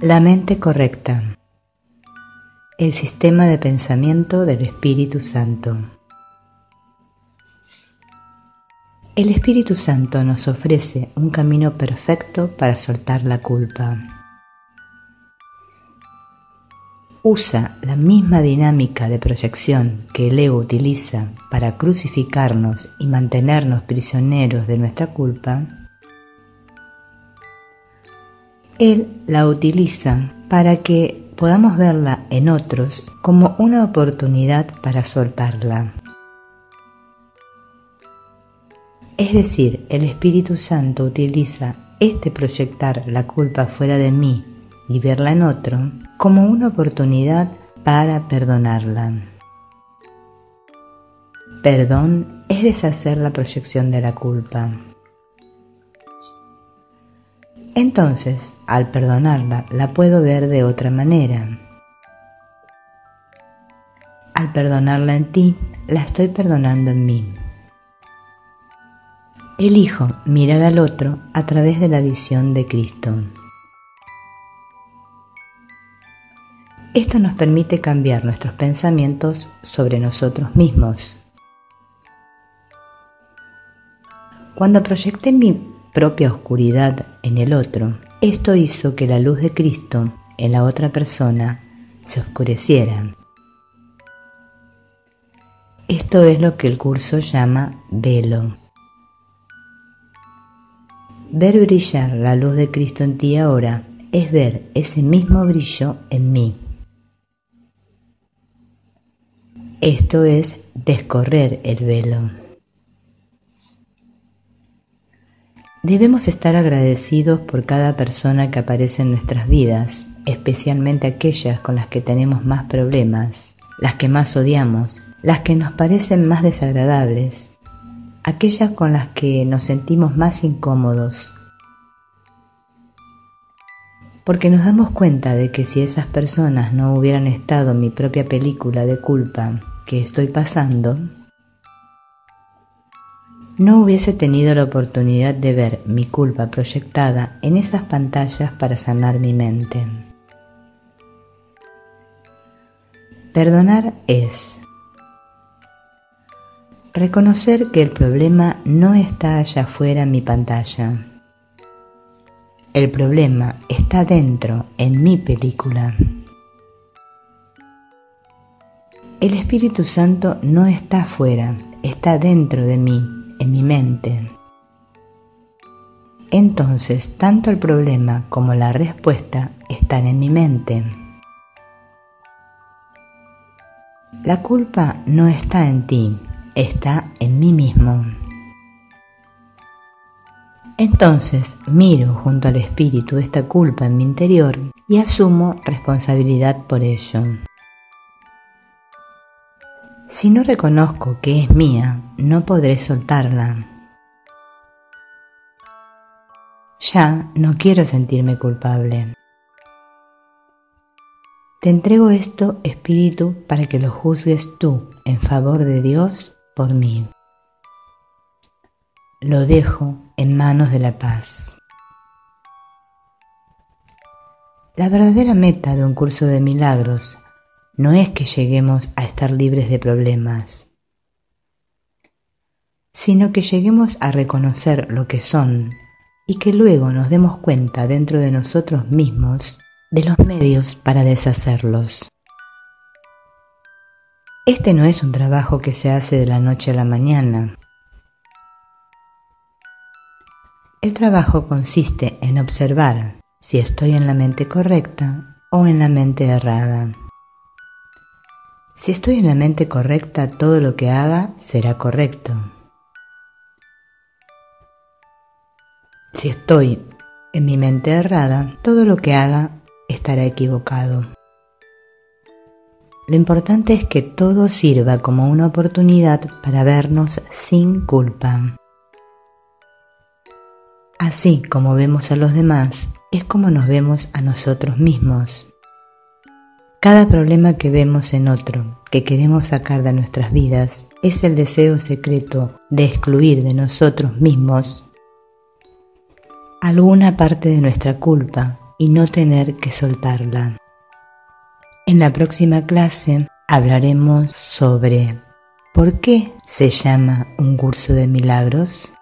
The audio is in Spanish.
La mente correcta. El sistema de pensamiento del Espíritu Santo. El Espíritu Santo nos ofrece un camino perfecto para soltar la culpa. Usa la misma dinámica de proyección que el ego utiliza para crucificarnos y mantenernos prisioneros de nuestra culpa. Él la utiliza para que podamos verla en otros como una oportunidad para soltarla. Es decir, el Espíritu Santo utiliza proyectar la culpa fuera de mí y verla en otro como una oportunidad para perdonarla. Perdón es deshacer la proyección de la culpa. Entonces, al perdonarla, la puedo ver de otra manera. Al perdonarla en ti, la estoy perdonando en mí. Elijo mirar al otro a través de la visión de Cristo. Esto nos permite cambiar nuestros pensamientos sobre nosotros mismos. Cuando proyecté mi propia oscuridad en el otro, esto hizo que la luz de Cristo en la otra persona se oscureciera. Esto es lo que el curso llama velo. Ver brillar la luz de Cristo en ti ahora es ver ese mismo brillo en mí. Esto es descorrer el velo. Debemos estar agradecidos por cada persona que aparece en nuestras vidas, especialmente aquellas con las que tenemos más problemas, las que más odiamos, las que nos parecen más desagradables, aquellas con las que nos sentimos más incómodos. Porque nos damos cuenta de que si esas personas no hubieran estado en mi propia película de culpa que estoy pasando, no hubiese tenido la oportunidad de ver mi culpa proyectada en esas pantallas para sanar mi mente. Perdonar es reconocer que el problema no está allá afuera en mi pantalla. El problema está dentro, en mi película. El Espíritu Santo no está afuera, está dentro de mí, en mi mente. Entonces, tanto el problema como la respuesta están en mi mente. La culpa no está en ti, está en mí mismo. Entonces, miro junto al Espíritu esta culpa en mi interior y asumo responsabilidad por ello. Si no reconozco que es mía, no podré soltarla. Ya no quiero sentirme culpable. Te entrego esto, Espíritu, para que lo juzgues tú en favor de Dios por mí. Lo dejo en manos de la paz. La verdadera meta de un curso de milagros no es que lleguemos a estar libres de problemas, sino que lleguemos a reconocer lo que son y que luego nos demos cuenta dentro de nosotros mismos de los medios para deshacerlos. Este no es un trabajo que se hace de la noche a la mañana. El trabajo consiste en observar si estoy en la mente correcta o en la mente errada. Si estoy en la mente correcta, todo lo que haga será correcto. Si estoy en mi mente errada, todo lo que haga estará equivocado. Lo importante es que todo sirva como una oportunidad para vernos sin culpa. Así como vemos a los demás, es como nos vemos a nosotros mismos. Cada problema que vemos en otro, que queremos sacar de nuestras vidas, es el deseo secreto de excluir de nosotros mismos alguna parte de nuestra culpa y no tener que soltarla. En la próxima clase hablaremos sobre ¿por qué se llama un curso de milagros?